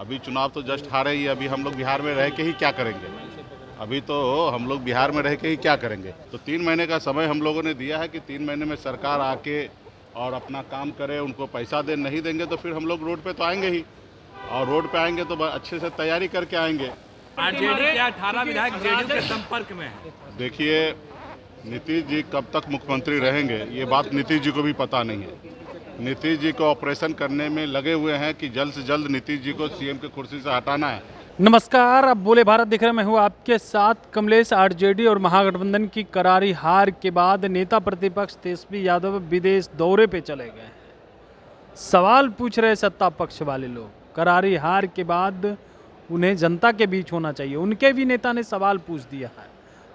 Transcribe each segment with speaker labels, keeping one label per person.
Speaker 1: अभी चुनाव तो जस्ट हारे ही, अभी हम लोग बिहार में रह के ही क्या करेंगे। अभी तो हम लोग बिहार में रह के ही क्या करेंगे। तो 3 महीने का समय हम लोगों ने दिया है कि 3 महीने में सरकार आके और अपना काम करे, उनको पैसा दे। नहीं देंगे तो फिर हम लोग रोड पे तो आएंगे ही, और रोड पे आएंगे तो अच्छे से तैयारी करके आएंगे।
Speaker 2: आरजेडी के 18 विधायक जेडीयू के संपर्क में हैं।
Speaker 1: देखिए, नीतीश जी कब तक मुख्यमंत्री रहेंगे ये बात नीतीश जी को भी पता नहीं है। नीतीश जी को ऑपरेशन करने में लगे हुए हैं कि जल्द से जल्द नीतीश जी को सीएम की कुर्सी से हटाना है।
Speaker 3: नमस्कार, अब बोले भारत दिख रहे, मैं हूँ आपके साथ कमलेश। आरजेडी और महागठबंधन की करारी हार के बाद नेता प्रतिपक्ष तेजस्वी यादव विदेश दौरे पे चले गए हैं। सवाल पूछ रहे सत्ता पक्ष वाले लोग। करारी हार के बाद उन्हें जनता के बीच होना चाहिए। उनके भी नेता ने सवाल पूछ दिया है,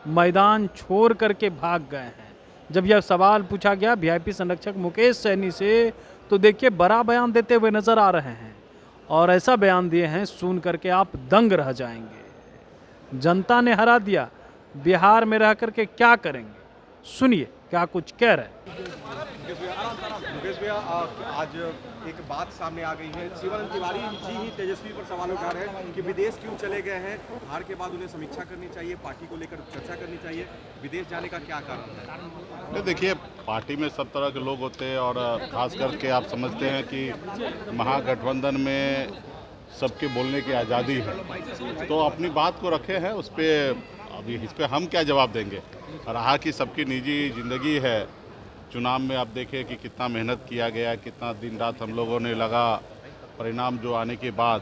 Speaker 3: मैदान छोड़ करके भाग गए हैं। जब यह सवाल पूछा गया वीआईपी संरक्षक मुकेश सहनी से, तो देखिए बड़ा बयान देते हुए नजर आ रहे हैं, और ऐसा बयान दिए हैं सुन करके आप दंग रह जाएंगे। जनता ने हरा दिया, बिहार में रह करके क्या करेंगे, सुनिए क्या कुछ कह रहे हैं।
Speaker 4: मुकेश भैया, आज एक बात सामने आ गई है। शिवानंद तिवारी जी ही तेजस्वी पर सवाल उठा रहे हैं कि विदेश क्यों चले गए हैं। हार के बाद उन्हें समीक्षा करनी चाहिए, पार्टी को लेकर चर्चा करनी चाहिए। विदेश जाने का क्या कारण है?
Speaker 1: देखिए, पार्टी में सब तरह के लोग होते हैं, और खास करके आप समझते हैं कि महागठबंधन में सबके बोलने की आज़ादी है, तो अपनी बात को रखे हैं उस पर। अभी इस पर हम क्या जवाब देंगे। रहा कि सबकी निजी ज़िंदगी है। चुनाव में आप देखें कि कितना मेहनत किया गया, कितना दिन रात हम लोगों ने लगा। परिणाम जो आने के बाद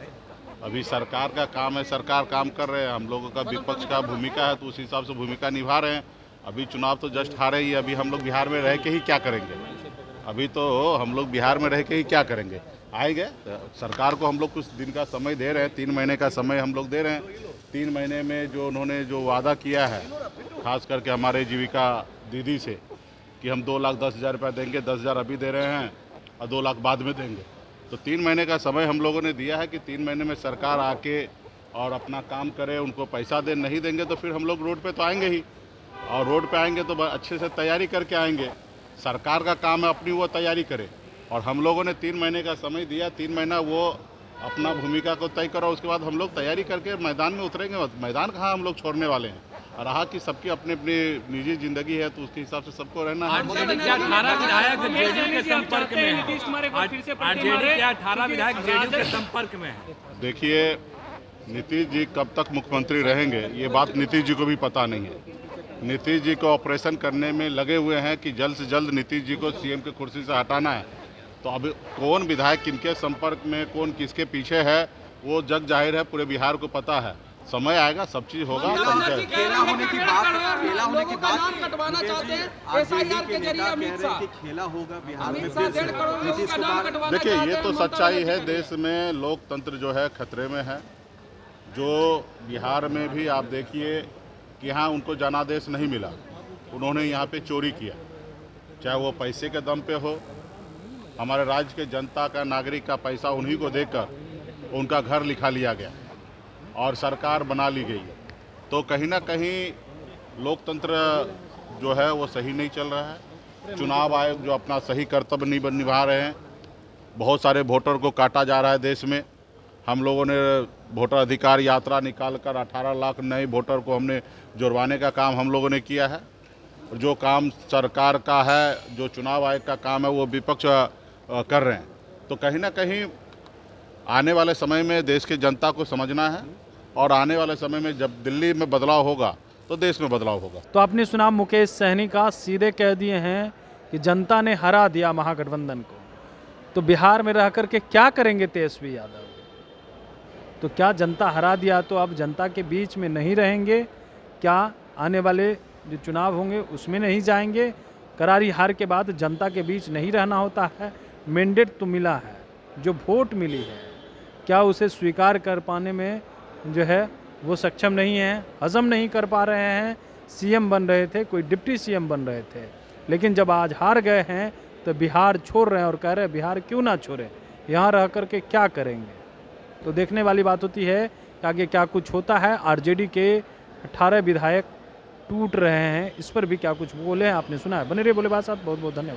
Speaker 1: अभी सरकार का काम है, सरकार काम कर रहे हैं। हम लोगों का विपक्ष का भूमिका है, तो उस हिसाब से भूमिका निभा रहे हैं। अभी चुनाव तो जस्ट हारे ही, अभी हम लोग बिहार में रह के ही क्या करेंगे। अभी तो हम लोग बिहार में रह के ही क्या करेंगे। आएंगे, सरकार को हम लोग कुछ दिन का समय दे रहे हैं, 3 महीने का समय हम लोग दे रहे हैं। 3 महीने में जो उन्होंने जो वादा किया है, खास करके हमारे जीविका दीदी से, कि हम 2,10,000 रुपये देंगे, 10,000 अभी दे रहे हैं और 2 लाख बाद में देंगे। तो 3 महीने का समय हम लोगों ने दिया है कि 3 महीने में सरकार आके और अपना काम करे, उनको पैसा दे। नहीं देंगे तो फिर हम लोग रोड पे तो आएंगे ही, और रोड पे आएंगे तो अच्छे से तैयारी करके आएंगे। सरकार का काम है अपनी वो तैयारी करे, और हम लोगों ने 3 महीने का समय दिया। 3 महीना वो अपना भूमिका को तय करो, उसके बाद हम लोग तैयारी करके मैदान में उतरेंगे। मैदान कहाँ हम लोग छोड़ने वाले हैं। और रहा कि सबकी अपनी अपनी निजी जिंदगी है, तो उसके हिसाब से सबको रहना है।
Speaker 2: आरजेडी के 18 विधायक जेडीयू के संपर्क में हैं। आरजेडी के 18 विधायक जेडीयू के संपर्क में हैं।
Speaker 1: देखिए, नीतीश जी कब तक मुख्यमंत्री रहेंगे ये बात नीतीश जी को भी पता नहीं है। नीतीश जी को ऑपरेशन करने में लगे हुए हैं कि जल्द से जल्द नीतीश जी को सीएम की कुर्सी से हटाना है। तो अभी कौन विधायक किनके संपर्क में, कौन किसके पीछे है, वो जग जाहिर है, पूरे बिहार को पता है। समय आएगा, सब चीज होगा।
Speaker 4: खेला होने की बात कटवाना चाहते हैं एसआईआर के जरिए अमित शाह कि खेला होगा बिहार में फिर से नीतीश कुमार।
Speaker 1: देखिए, ये तो सच्चाई है। देश में लोकतंत्र जो है खतरे में है। जो बिहार में भी आप देखिए कि यहाँ उनको जनादेश नहीं मिला, उन्होंने यहाँ पे चोरी किया, चाहे वो पैसे के दम पे हो। हमारे राज्य के जनता का, नागरिक का पैसा उन्हीं को देकर उनका घर लिखा लिया गया और सरकार बना ली गई। तो कहीं ना कहीं लोकतंत्र जो है वो सही नहीं चल रहा है। चुनाव आयोग जो अपना सही कर्तव्य नहीं निभा रहे हैं। बहुत सारे वोटर को काटा जा रहा है देश में। हम लोगों ने वोटर अधिकार यात्रा निकाल कर 18 लाख नए वोटर को हमने जुर्माने का काम हम लोगों ने किया है। जो काम सरकार का है, जो चुनाव आयोग का काम है, वो विपक्ष कर रहे हैं। तो कहीं ना कहीं आने वाले समय में देश की जनता को समझना है, और आने वाले समय में जब दिल्ली में बदलाव होगा तो देश में बदलाव होगा।
Speaker 3: तो आपने सुना मुकेश सहनी का, सीधे कह दिए हैं कि जनता ने हरा दिया महागठबंधन को, तो बिहार में रह करके क्या करेंगे तेजस्वी यादव। तो क्या जनता हरा दिया तो अब जनता के बीच में नहीं रहेंगे क्या? आने वाले जो चुनाव होंगे उसमें नहीं जाएंगे? करारी हार के बाद जनता के बीच नहीं रहना होता है। मैंडेट तो मिला है, जो वोट मिली है, क्या उसे स्वीकार कर पाने में जो है वो सक्षम नहीं है, हजम नहीं कर पा रहे हैं। सीएम बन रहे थे, कोई डिप्टी सीएम बन रहे थे, लेकिन जब आज हार गए हैं तो बिहार छोड़ रहे हैं, और कह रहे हैं बिहार क्यों ना छोड़े, यहाँ रह कर के क्या करेंगे। तो देखने वाली बात होती है कि आगे क्या कुछ होता है। आरजेडी के 18 विधायक टूट रहे हैं, इस पर भी क्या कुछ बोले हैं आपने सुना है। बने रहिए बोले बात साथ, बहुत बहुत धन्यवाद।